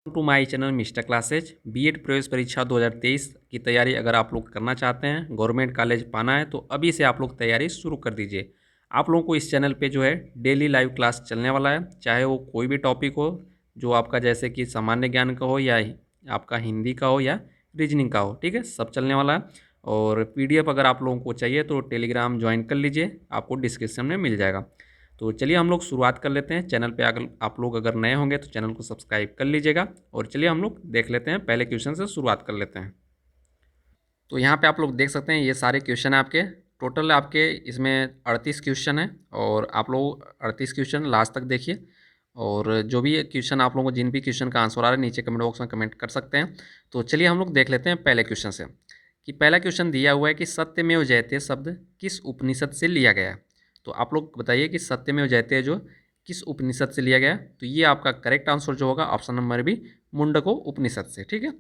To my channel Mister classes. BEd प्रवेश परीक्षा 2023 की तैयारी अगर आप लोग करना चाहते हैं, गवर्नमेंट कॉलेज पाना है, तो अभी से आप लोग तैयारी शुरू कर दीजिए। आप लोगों को इस चैनल पे जो है डेली लाइव क्लास चलने वाला है, चाहे वो कोई भी टॉपिक हो जो आपका जैसे कि सामान्य ज्ञान का हो या आपका हिंदी का हो या रीजनिंग का हो, ठीक है, सब चलने वाला है। और पीडीएफ अगर आप लोगों को चाहिए तो टेलीग्राम ज्वाइन कर लीजिए, आपको डिस्क्रिप्शन में मिल जाएगा। तो चलिए हम लोग शुरुआत कर लेते हैं। चैनल पे अगर आप लोग अगर नए होंगे तो चैनल को सब्सक्राइब कर लीजिएगा। और चलिए हम लोग देख लेते हैं, पहले क्वेश्चन से शुरुआत कर लेते हैं। तो यहाँ पे आप लोग देख सकते हैं ये सारे क्वेश्चन है आपके। टोटल आपके इसमें 38 क्वेश्चन है और आप लोग 38 क्वेश्चन लास्ट तक देखिए। और जो भी क्वेश्चन आप लोगों को जिन भी क्वेश्चन का आंसर आ रहा है नीचे कमेंट बॉक्स में कमेंट कर सकते हैं। तो चलिए हम लोग देख लेते हैं पहले क्वेश्चन से, कि पहला क्वेश्चन दिया हुआ है कि सत्यमेव जयते शब्द किस उपनिषद से लिया गया है। तो आप लोग बताइए कि सत्यमेव जयते जो किस उपनिषद से लिया गया है। तो ये आपका करेक्ट आंसर जो होगा ऑप्शन नंबर बी, मुंडको उपनिषद से, ठीक है।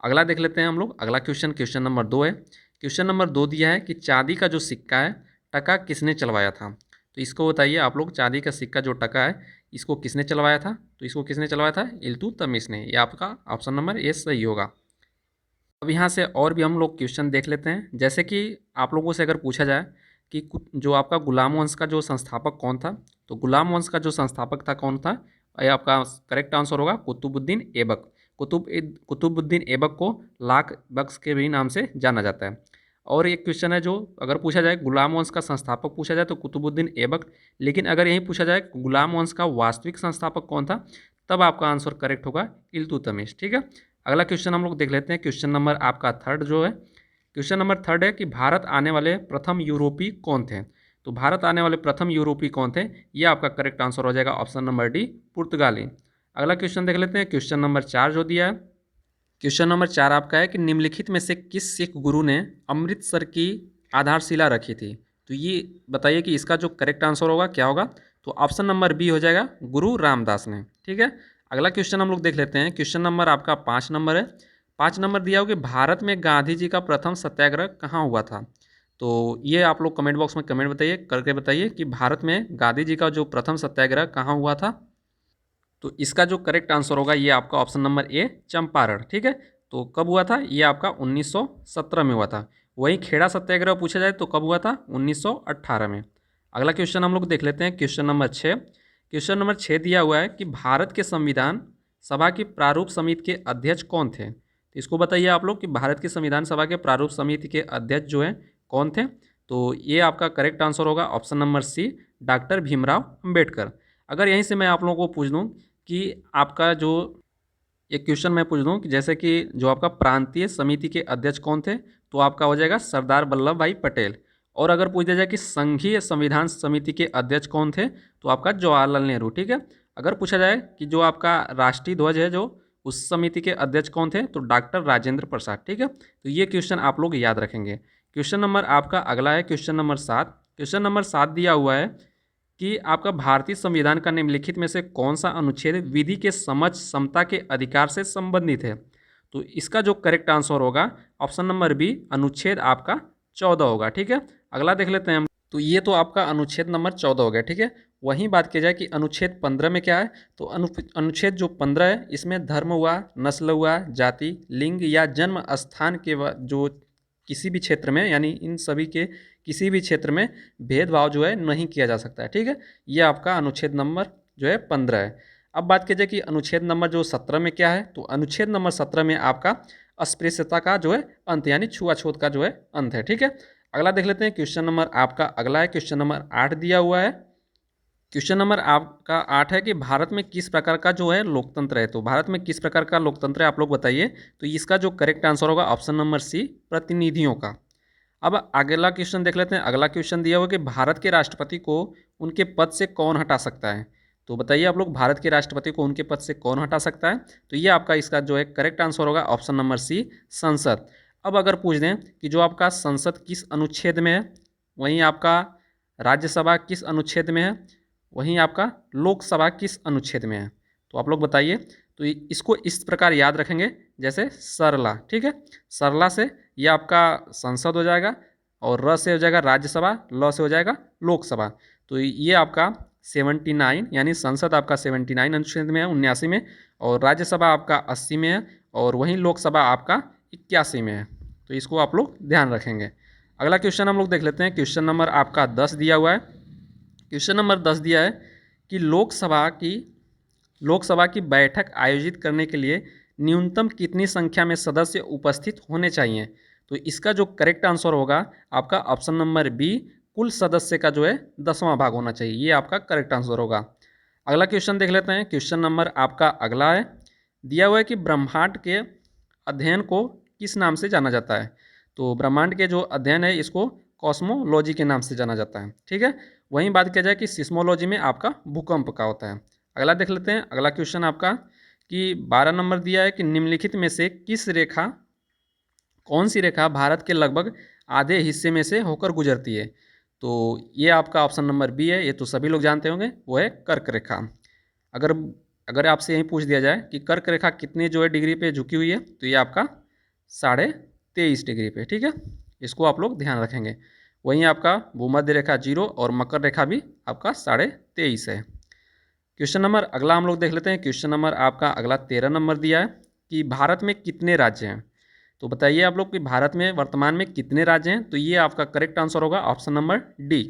अगला देख लेते हैं हम लोग। अगला क्वेश्चन, क्वेश्चन नंबर 2 है। क्वेश्चन नंबर 2 दिया है कि चांदी का जो सिक्का है टका किसने चलवाया था। तो इसको बताइए आप लोग, चांदी का सिक्का जो टका है इसको किसने चलवाया था। तो इसको किसने चलवाया था, इल्तुतमिश ने। ये आपका ऑप्शन नंबर ए सही होगा। अब यहाँ से और भी हम लोग क्वेश्चन देख लेते हैं। जैसे कि आप लोगों से अगर पूछा जाए कि जो आपका गुलाम वंश का जो संस्थापक कौन था, तो गुलाम वंश का जो संस्थापक था कौन था, ये आपका करेक्ट आंसर होगा कुतुबुद्दीन ऐबक। कुतुबुद्दीन ऐबक को लाख बख्श के भी नाम से जाना जाता है। और एक क्वेश्चन है जो अगर पूछा जाए गुलाम वंश का संस्थापक पूछा जाए तो कुतुबुद्दीन ऐबक, लेकिन अगर यही पूछा जाए गुलाम वंश का वास्तविक संस्थापक कौन था, तब आपका आंसर करेक्ट होगा इल्तुतमिश, ठीक है। अगला क्वेश्चन हम लोग देख लेते हैं। क्वेश्चन नंबर आपका थर्ड जो है, क्वेश्चन नंबर थर्ड है कि भारत आने वाले प्रथम यूरोपीय कौन थे। तो भारत आने वाले प्रथम यूरोपीय कौन थे, ये आपका करेक्ट आंसर हो जाएगा ऑप्शन नंबर डी, पुर्तगाली। अगला क्वेश्चन देख लेते हैं। क्वेश्चन नंबर 4 जो दिया है, क्वेश्चन नंबर 4 आपका है कि निम्नलिखित में से किस सिख गुरु ने अमृतसर की आधारशिला रखी थी। तो ये बताइए कि इसका जो करेक्ट आंसर होगा क्या होगा। तो ऑप्शन नंबर बी हो जाएगा, गुरु रामदास ने, ठीक है। अगला क्वेश्चन हम लोग देख लेते हैं। क्वेश्चन नंबर आपका 5 नंबर है। 5 नंबर दिया हो कि भारत में गांधी जी का प्रथम सत्याग्रह कहाँ हुआ था। तो ये आप लोग कमेंट बॉक्स में कमेंट बताइए करके बताइए कि भारत में गांधी जी का जो प्रथम सत्याग्रह कहाँ हुआ था। तो इसका जो करेक्ट आंसर होगा ये आपका ऑप्शन नंबर ए, चंपारण, ठीक है। तो कब हुआ था, ये आपका 1917 में हुआ था। वहीं खेड़ा सत्याग्रह पूछा जाए तो कब हुआ था, 1918 में। अगला क्वेश्चन हम लोग देख लेते हैं। क्वेश्चन नंबर 6, क्वेश्चन नंबर 6 दिया हुआ है कि भारत के संविधान सभा की प्रारूप समिति के अध्यक्ष कौन थे। तो इसको बताइए आप लोग कि भारत की संविधान सभा के प्रारूप समिति के अध्यक्ष जो हैं कौन थे। तो ये आपका करेक्ट आंसर होगा option number C, doctor Bhimrao Ambedkar. अगर यहीं से मैं आप लोगों को पूछ दूं कि आपका जो एक क्वेश्चन मैं पूछ दूं कि जैसे कि जो आपका प्रांतीय समिति के अध्यक्ष कौन थे, तो आपका हो जाएगा सरदार वल्लभ भाई पटेल। और अगर पूछ दिया जाए कि संघीय संविधान समिति के अध्यक्ष कौन थे, तो आपका जवाहरलाल नेहरू, ठीक है। अगर पूछा जाए कि जो आपका राष्ट्रीय ध्वज है जो उस समिति के अध्यक्ष कौन थे, तो डॉक्टर राजेंद्र प्रसाद, ठीक है। तो ये क्वेश्चन आप लोग याद रखेंगे। क्वेश्चन नंबर आपका अगला है, क्वेश्चन नंबर 7। क्वेश्चन नंबर 7 दिया हुआ है कि आपका भारतीय संविधान का निम्नलिखित में से कौन सा अनुच्छेद विधि के समझ समता के अधिकार से संबंधित है। तो इसका जो करेक्ट आंसर होगा ऑप्शन नंबर बी, अनुच्छेद आपका 14 होगा, ठीक है। अगला देख लेते हैं हम। तो ये तो आपका अनुच्छेद नंबर 14 हो गया, ठीक है। वहीं बात की जाए कि अनुच्छेद 15 में क्या है, तो अनुच्छेद जो 15 है इसमें धर्म हुआ, नस्ल हुआ, जाति, लिंग या जन्म स्थान के जो किसी भी क्षेत्र में, यानी इन सभी के किसी भी क्षेत्र में भेदभाव जो है नहीं किया जा सकता है, ठीक है। ये आपका अनुच्छेद नंबर जो है 15 है। अब बात की जाए कि अनुच्छेद नंबर जो 17 में क्या है, तो अनुच्छेद नंबर 17 में आपका अस्पृश्यता का जो है अंत, यानी छुआछूत का जो है अंत है, ठीक है। अगला देख लेते हैं। क्वेश्चन नंबर आपका अगला है, क्वेश्चन नंबर 8 दिया हुआ है। क्वेश्चन नंबर आपका 8 है कि भारत में किस प्रकार का जो है लोकतंत्र है। तो भारत में किस प्रकार का लोकतंत्र है आप लोग बताइए। तो इसका जो करेक्ट आंसर होगा ऑप्शन नंबर सी, प्रतिनिधियों का। अब अगला क्वेश्चन देख लेते हैं। अगला क्वेश्चन दिया हुआ कि भारत के राष्ट्रपति को उनके पद से कौन हटा सकता है। तो बताइए आप लोग, भारत के राष्ट्रपति को उनके पद से कौन हटा सकता है। तो ये आपका इसका जो है करेक्ट आंसर होगा ऑप्शन नंबर सी, संसद। अब अगर पूछ दें कि जो आपका संसद किस अनुच्छेद में है, वहीं आपका राज्यसभा किस अनुच्छेद में है, वहीं आपका लोकसभा किस अनुच्छेद में है, तो आप लोग बताइए। तो इसको इस प्रकार याद रखेंगे जैसे सरला, ठीक है। सरला से ये आपका संसद हो जाएगा, और र से हो जाएगा राज्यसभा, ल से हो जाएगा लोकसभा। तो ये आपका 79 यानी संसद आपका 79 अनुच्छेद में है, 79 में, और राज्यसभा आपका 80 में है, और वहीं लोकसभा आपका 81 में है। तो इसको आप लोग ध्यान रखेंगे। अगला क्वेश्चन हम लोग देख लेते हैं। क्वेश्चन नंबर आपका 10 दिया हुआ है। क्वेश्चन नंबर 10 दिया है कि लोकसभा की बैठक आयोजित करने के लिए न्यूनतम कितनी संख्या में सदस्य उपस्थित होने चाहिए। तो इसका जो करेक्ट आंसर होगा आपका ऑप्शन नंबर बी, कुल सदस्य का जो है 10वां भाग होना चाहिए। ये आपका करेक्ट आंसर होगा। अगला क्वेश्चन देख लेते हैं। क्वेश्चन नंबर आपका अगला है, दिया हुआ है कि ब्रह्मांड के अध्ययन को किस नाम से जाना जाता है। तो ब्रह्मांड के जो अध्ययन है इसको कॉस्मोलॉजी के नाम से जाना जाता है। ठीक है, वहीं बात किया जाए कि सिस्मोलॉजी में आपका भूकंप का होता है। अगला देख लेते हैं। अगला क्वेश्चन आपका कि 12 नंबर दिया है कि निम्नलिखित में से कौन सी रेखा भारत के लगभग आधे हिस्से में से होकर गुजरती है। तो ये आपका ऑप्शन नंबर बी है, ये तो सभी लोग जानते होंगे, वो है कर्क रेखा। अगर आपसे यही पूछ दिया जाए कि कर्क रेखा कितने जो है डिग्री पे झुकी हुई है, तो ये आपका 23.5 डिग्री पे। ठीक है, इसको आप लोग ध्यान रखेंगे। वहीं आपका भूमध्य रेखा 0 और मकर रेखा भी आपका 23.5 है। क्वेश्चन नंबर अगला हम लोग देख लेते हैं। क्वेश्चन नंबर आपका अगला 13 नंबर दिया है कि भारत में कितने राज्य हैं। तो बताइए आप लोग कि भारत में वर्तमान में कितने राज्य हैं। तो ये आपका करेक्ट आंसर होगा ऑप्शन नंबर डी।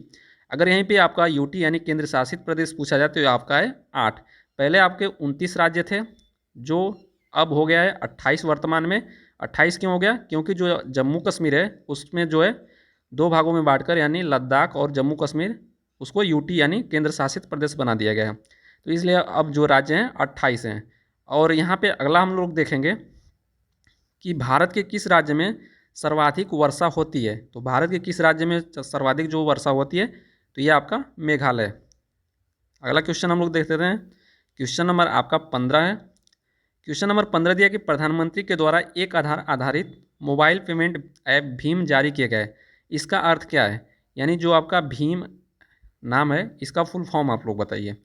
अगर यहीं पे आपका यूटी यानी केंद्र शासित प्रदेश पूछा जाए तो आपका है 8। पहले आपके 29 राज्य थे, जो अब हो गया है 28 वर्तमान में। 28 क्यों हो गया? क्योंकि जो जम्मू कश्मीर है उसमें जो है 2 भागों में बांटकर यानी लद्दाख और जम्मू कश्मीर उसको यूटी यानी केंद्र शासित प्रदेश बना दिया गया है। तो इसलिए अब जो राज्य हैं 28 हैं। और यहाँ पे अगला हम लोग देखेंगे कि भारत के किस राज्य में सर्वाधिक वर्षा होती है। तो भारत के किस राज्य में सर्वाधिक जो वर्षा होती है, तो ये आपका मेघालय। अगला क्वेश्चन हम लोग देखते हैं। क्वेश्चन नंबर आपका 15 है। क्वेश्चन नंबर 15 दिया कि प्रधानमंत्री के द्वारा एक आधार आधारित मोबाइल पेमेंट ऐप भीम जारी किए गए, इसका अर्थ क्या है। यानी जो आपका भीम नाम है इसका फुल फॉर्म आप लोग बताइए।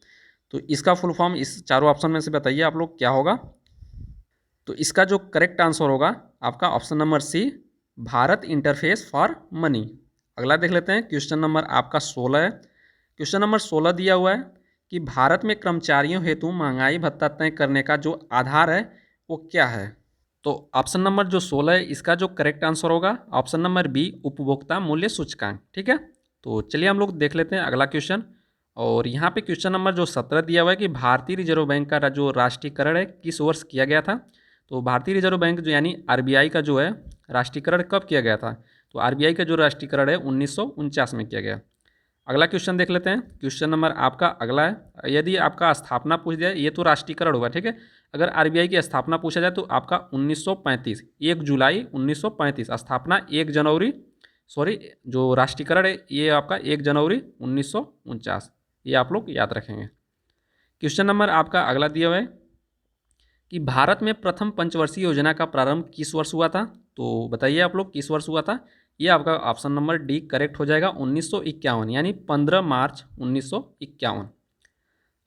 तो इसका फुल फॉर्म इस चारों ऑप्शन में से बताइए आप लोग क्या होगा। तो इसका जो करेक्ट आंसर होगा आपका option number C, Bharat interface for money. अगला देख लेते हैं। क्वेश्चन नंबर आपका 16 है। क्वेश्चन नंबर 16 दिया हुआ है कि भारत में कर्मचारियों हेतु महंगाई भत्ता तय करने का जो आधार है वो क्या है। तो ऑप्शन नंबर जो 16 है इसका जो करेक्ट आंसर होगा ऑप्शन नंबर बी, उपभोक्ता मूल्य सूचकांक। ठीक है, तो चलिए हम लोग देख लेते हैं अगला क्वेश्चन। और यहाँ पे क्वेश्चन नंबर जो 17 दिया हुआ है कि भारतीय रिजर्व बैंक का जो राष्ट्रीयकरण है किस वर्ष किया गया था। तो भारतीय रिजर्व बैंक जो यानी आरबीआई का जो है राष्ट्रीयकरण कब किया गया था। तो आरबीआई का जो राष्ट्रीयकरण है 1949 में किया गया। अगला क्वेश्चन देख लेते हैं। क्वेश्चन नंबर आपका अगला है, यदि आपका स्थापना पूछ दिया, ये तो राष्ट्रीयकरण होगा। ठीक है, अगर आरबीआई की स्थापना पूछा जाए तो आपका 1935, 1 जुलाई 1935। स्थापना 1 जनवरी, सॉरी जो राष्ट्रीयकरण है ये आपका 1 जनवरी 1949। ये आप लोग याद रखेंगे। क्वेश्चन नंबर आपका अगला दिया हुआ है कि भारत में प्रथम पंचवर्षीय योजना का प्रारंभ किस वर्ष हुआ था। तो बताइए आप लोग किस वर्ष हुआ था। ये आपका ऑप्शन नंबर डी करेक्ट हो जाएगा, 1951 यानी 15 मार्च 1951।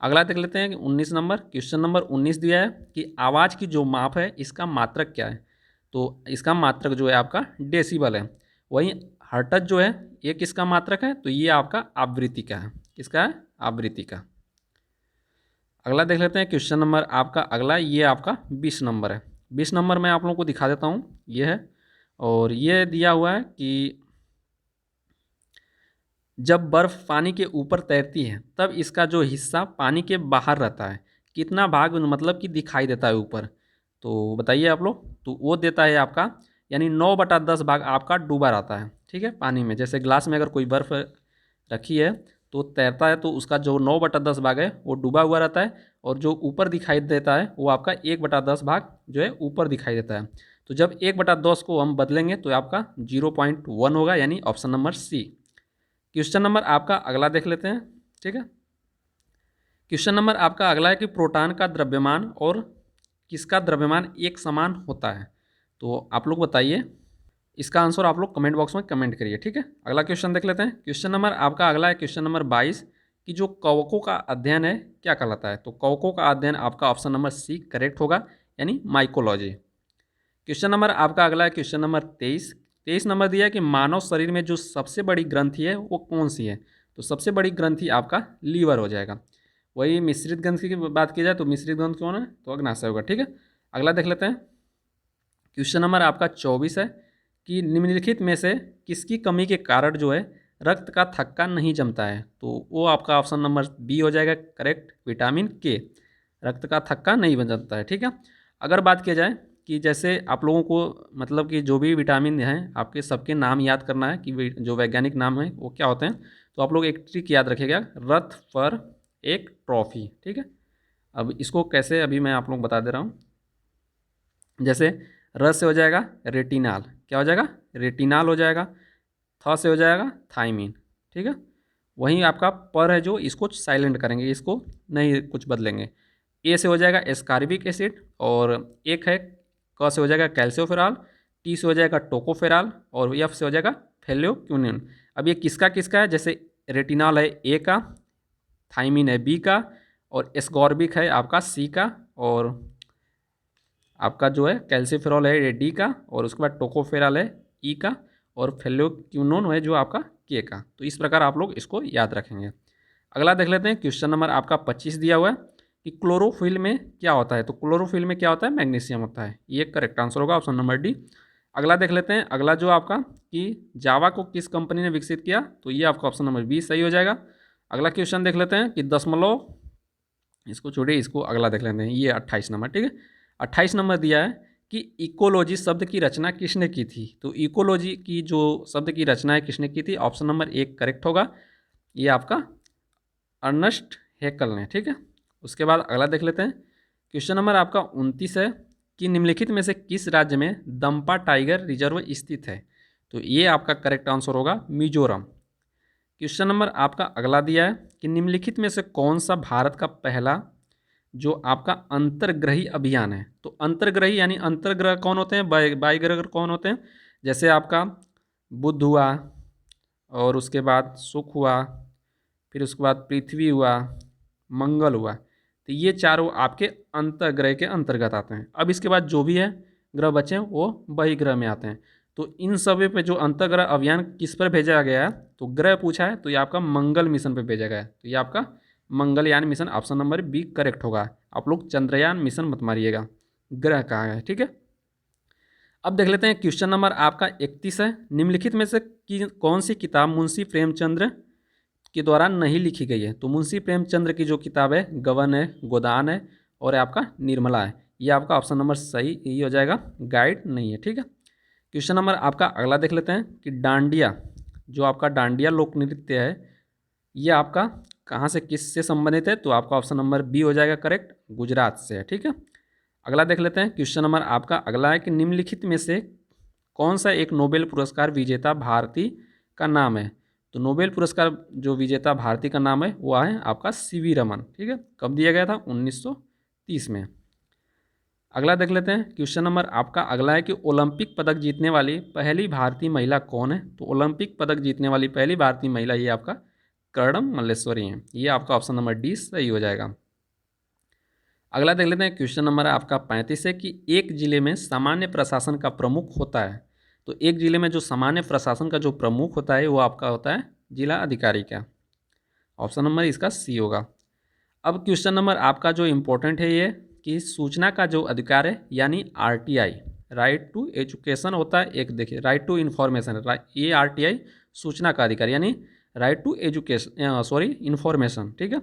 अगला देख लेते हैं कि 19 नंबर। क्वेश्चन नंबर 19 दिया है कि आवाज़ की जो माप है इसका मात्रक क्या है। तो इसका मात्रक जो है आपका डेसिबल है। वहीं हर्ट्ज जो है ये किसका मात्रक है, तो ये आपका आवृत्ति का है। किसका है? आवृत्ति का। अगला देख लेते हैं। क्वेश्चन नंबर आपका अगला, ये आपका 20 नंबर है। 20 नंबर मैं आप लोगों को दिखा देता हूँ, ये है। और ये दिया हुआ है कि जब बर्फ़ पानी के ऊपर तैरती है तब इसका जो हिस्सा पानी के बाहर रहता है कितना भाग मतलब कि दिखाई देता है ऊपर। तो बताइए आप लोग। तो वो देता है आपका यानी 9/10 भाग आपका डूबा रहता है। ठीक है, पानी में जैसे ग्लास में अगर कोई बर्फ़ रखी है तो तैरता है तो उसका जो 9/10 भाग है वो डूबा हुआ रहता है, और जो ऊपर दिखाई देता है वो आपका 1/10 भाग जो है ऊपर दिखाई देता है। तो जब 1/10 को हम बदलेंगे तो आपका 0.1 होगा, यानी option number C. Question number आपका अगला देख लेते हैं। ठीक है, क्वेश्चन नंबर आपका अगला है कि प्रोटॉन का द्रव्यमान और किसका द्रव्यमान एक समान होता है। तो आप लोग बताइए, इसका आंसर आप लोग कमेंट बॉक्स में कमेंट करिए। ठीक है, अगला क्वेश्चन देख लेते हैं। क्वेश्चन नंबर आपका अगला है क्वेश्चन नंबर 22 कि जो कवकों का अध्ययन है क्या कहलाता है। तो कवकों का अध्ययन आपका ऑप्शन नंबर सी करेक्ट होगा, यानी माइकोलॉजी। क्वेश्चन नंबर आपका अगला है क्वेश्चन नंबर 23 नंबर दिया है कि मानव शरीर में जो सबसे बड़ी ग्रंथि है वो कौन सी है। तो सबसे बड़ी ग्रंथि आपका लीवर हो जाएगा। वही मिश्रित ग्रंथि की बात की जाए तो मिश्रित ग्रंथि कौन है, तो अग्नाशय होगा। ठीक है, अगला देख लेते हैं। क्वेश्चन नंबर आपका 24 है कि निम्नलिखित में से किसकी कमी के कारण जो है रक्त का थक्का नहीं जमता है, तो वो आपका ऑप्शन नंबर बी हो जाएगा करेक्ट, विटामिन के। रक्त का थक्का नहीं बन जाता है। ठीक है, अगर बात किया जाए कि जैसे आप लोगों को मतलब कि जो भी विटामिन हैं आपके सबके नाम याद करना है कि जो वैज्ञानिक नाम है वो क्या होते हैं, तो आप लोग एक ट्रिक याद रखिएगा, रथ पर एक ट्रॉफी। ठीक है, अब इसको कैसे अभी मैं आप लोग बता दे रहा हूँ। जैसे र से हो जाएगा रेटिनाल, क्या हो जाएगा, रेटिनाल हो जाएगा। थ से हो जाएगा थाइमिन। ठीक है, वहीं आपका पर है जो इसको साइलेंट करेंगे, इसको नहीं कुछ बदलेंगे। ए से हो जाएगा एस्कार्बिक एसिड, और एक है क से हो जाएगा कैल्सियोफेरॉल, टी से हो जाएगा टोकोफेरॉल, और एफ से हो जाएगा फेल्योक्विनिन। अब ये किसका किसका है, जैसे रेटिनॉल है ए का, थाइमिन है बी का, और एस्कॉर्बिक है आपका सी का, और आपका जो है कैल्सिफेरॉल है ये डी का, और उसके बाद टोकोफेरॉल है ई का, और फेल्योक्विनोन है जो आपका के का। तो इस प्रकार आप लोग इसको याद रखेंगे। अगला देख लेते हैं। क्वेश्चन नंबर आपका 25 दिया हुआ है कि क्लोरोफिल में क्या होता है, तो क्लोरोफिल में क्या होता है, मैग्नीशियम होता है। ये करेक्ट आंसर होगा, ऑप्शन नंबर डी। अगला देख लेते हैं। अगला जो आपका कि जावा को किस कंपनी ने विकसित किया, तो ये आपका ऑप्शन नंबर बी सही हो जाएगा। अगला क्वेश्चन देख लेते हैं कि दशमलव, इसको छोड़िए, इसको अगला देख लेते हैं। ये 28 नंबर। ठीक है, 28 नंबर दिया है कि इकोलॉजी शब्द की रचना किसने की थी, तो इकोलॉजी की जो शब्द की रचना है किसने की थी, ऑप्शन नंबर एक करेक्ट होगा, ये आपका अर्नस्ट हैकल ने। ठीक है, उसके बाद अगला देख लेते हैं। क्वेश्चन नंबर आपका 29 है कि निम्नलिखित में से किस राज्य में दंपा टाइगर रिजर्व स्थित है, तो ये आपका करेक्ट आंसर होगा मिजोरम। क्वेश्चन नंबर आपका अगला दिया है कि निम्नलिखित में से कौन सा भारत का पहला जो आपका अंतर्ग्रही अभियान है, तो अंतर्ग्रही यानी अंतर्ग्रह कौन होते हैं, बाह्यग्रह कौन होते हैं, जैसे आपका बुध हुआ, और उसके बाद शुक्र हुआ, फिर उसके बाद पृथ्वी हुआ, मंगल हुआ, तो ये चारों आपके अंतर्ग्रह के अंतर्गत आते हैं। अब इसके बाद जो भी है ग्रह बचे हैं वो बहिग्रह में आते हैं। तो इन सभी पे जो अंतर्ग्रह अभियान किस पर भेजा गया है, तो ग्रह पूछा है, तो ये आपका मंगल मिशन पे भेजा गया है, तो ये आपका Mangalyaan mission, option number B correct होगा। आप लोग चंद्रयान मिशन मत मारिएगा, ग्रह कहाँ है। ठीक है, अब देख लेते हैं। क्वेश्चन नंबर आपका 31 है, निम्नलिखित में से कौन सी किताब मुंशी प्रेमचंद्र के द्वारा नहीं लिखी गई है, तो मुंशी प्रेमचंद्र की जो किताब है गबन है, गोदान है, और आपका निर्मला है, ये आपका ऑप्शन नंबर सही यही हो जाएगा, गाइड नहीं है। ठीक है, क्वेश्चन नंबर आपका अगला देख लेते हैं कि डांडिया, जो आपका डांडिया लोक नृत्य है, ये आपका कहाँ से किस से संबंधित है, तो आपका ऑप्शन नंबर बी हो जाएगा करेक्ट, गुजरात से है। ठीक है, अगला देख लेते हैं। क्वेश्चन नंबर आपका अगला है कि निम्नलिखित में से कौन सा एक नोबेल पुरस्कार विजेता भारती का नाम है, तो नोबेल पुरस्कार जो विजेता भारती का नाम है वो है आपका सीवी रमन। ठीक है, कब दिया गया था, 1930 में। अगला देख लेते हैं। क्वेश्चन नंबर आपका अगला है कि ओलंपिक पदक जीतने वाली पहली भारतीय महिला कौन है, तो ओलंपिक पदक जीतने वाली पहली भारतीय महिला ये आपका कर्णम मल्लेश्वरी हैं, ये आपका ऑप्शन नंबर डी सही हो जाएगा। अगला देख लेते हैं। क्वेश्चन नंबर आपका 35 है कि एक जिले में सामान्य प्रशासन का प्रमुख होता है, तो एक जिले में जो सामान्य प्रशासन का जो प्रमुख होता है वो आपका होता है जिला अधिकारी का, ऑप्शन नंबर इसका सी होगा। अब क्वेश्चन नंबर आपका जो इम्पोर्टेंट है ये कि सूचना का जो अधिकार है यानी आरटीआई, राइट टू एजुकेशन होता है एक, देखिए राइट टू इन्फॉर्मेशन, ये आरटीआई सूचना का अधिकार यानी right to education sorry information. ठीक है,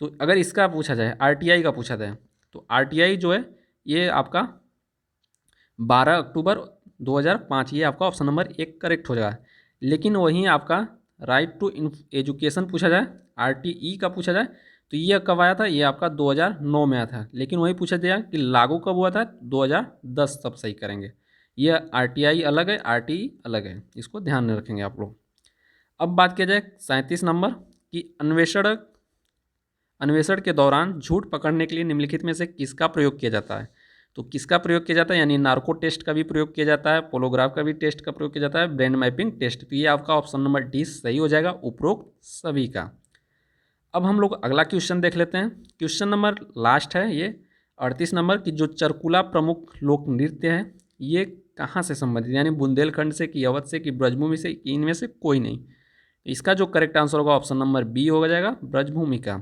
तो अगर इसका पूछा जाए आरटीआई का पूछा जाए, तो आरटीआई जो है ये आपका 12 अक्टूबर 2005, ये आपका ऑप्शन नंबर एक करेक्ट हो जाएगा। लेकिन वहीं आपका राइट टू एजुकेशन पूछा जाए, आरटीई का पूछा जाए, तो ये कब आया था, ये आपका 2009 में आया था। लेकिन वही पूछा गया कि लागू कब हुआ था, 2010, सब सही करेंगे। ये आरटीआई अलग है, आरटीई अलग है, इसको ध्यान में रखेंगे आप लोग। अब बात किया जाए 37 नंबर कि अन्वेषण के दौरान झूठ पकड़ने के लिए निम्नलिखित में से किसका प्रयोग किया जाता है, तो किसका प्रयोग किया जाता है, यानी नार्को टेस्ट का भी प्रयोग किया जाता है, पोलोग्राफ का भी टेस्ट का प्रयोग किया जाता है, ब्रेन मैपिंग टेस्ट, तो ये आपका ऑप्शन नंबर डी सही हो जाएगा, उपरोक्त सभी का। अब हम लोग अगला क्वेश्चन देख लेते हैं। क्वेश्चन नंबर लास्ट है ये 38 नंबर की जो चरकुला प्रमुख लोक नृत्य है ये कहाँ से संबंधित, यानी बुंदेलखंड से कि अवध से कि ब्रजभूमि से कि इनमें से कोई नहीं, तो इसका जो करेक्ट आंसर होगा ऑप्शन नंबर बी हो जाएगा, ब्रजभूमिका।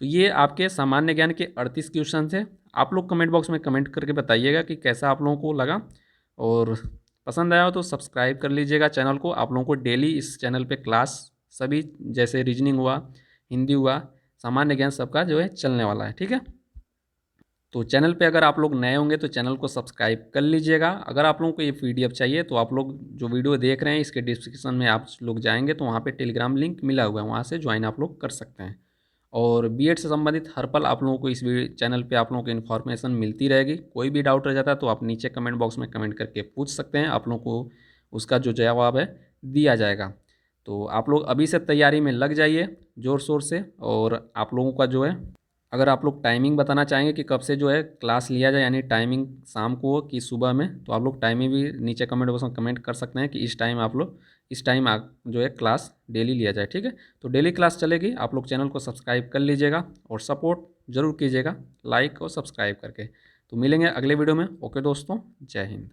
तो ये आपके सामान्य ज्ञान के 38 क्वेश्चन थे। आप लोग कमेंट बॉक्स में कमेंट करके बताइएगा कि कैसा आप लोगों को लगा, और पसंद आया हो तो सब्सक्राइब कर लीजिएगा चैनल को। आप लोगों को डेली इस चैनल पे क्लास सभी, जैसे रीजनिंग हुआ, हिंदी हुआ, सामान्य ज्ञान, सबका जो है चलने वाला है, ठीक है। तो चैनल पे अगर आप लोग नए होंगे तो चैनल को सब्सक्राइब कर लीजिएगा। अगर आप लोगों को ये पीडीएफ चाहिए तो आप लोग जो वीडियो देख रहे हैं इसके डिस्क्रिप्शन में आप लोग जाएंगे तो वहाँ पे टेलीग्राम लिंक मिला हुआ है, वहाँ से ज्वाइन आप लोग कर सकते हैं। और बीएड से संबंधित हर पल आप लोगों को इस चैनल पे आप लोगों को इन्फॉर्मेशन मिलती रहेगी। कोई भी डाउट रह जाता है तो आप नीचे कमेंट बॉक्स में कमेंट करके पूछ सकते हैं, आप लोगों को उसका जो जवाब है दिया जाएगा। तो आप लोग अभी से तैयारी में लग जाइए ज़ोर शोर से। और आप लोगों का जो है, अगर आप लोग टाइमिंग बताना चाहेंगे कि कब से जो है क्लास लिया जाए, यानी टाइमिंग शाम को हो कि सुबह में, तो आप लोग टाइमिंग भी नीचे कमेंट बॉक्स में कमेंट कर सकते हैं कि इस टाइम आप लोग, इस टाइम जो है क्लास डेली लिया जाए, ठीक है। तो डेली क्लास चलेगी, आप लोग चैनल को सब्सक्राइब कर लीजिएगा और सपोर्ट जरूर कीजिएगा लाइक और सब्सक्राइब करके। तो मिलेंगे अगले वीडियो में। ओके दोस्तों, जय हिंद।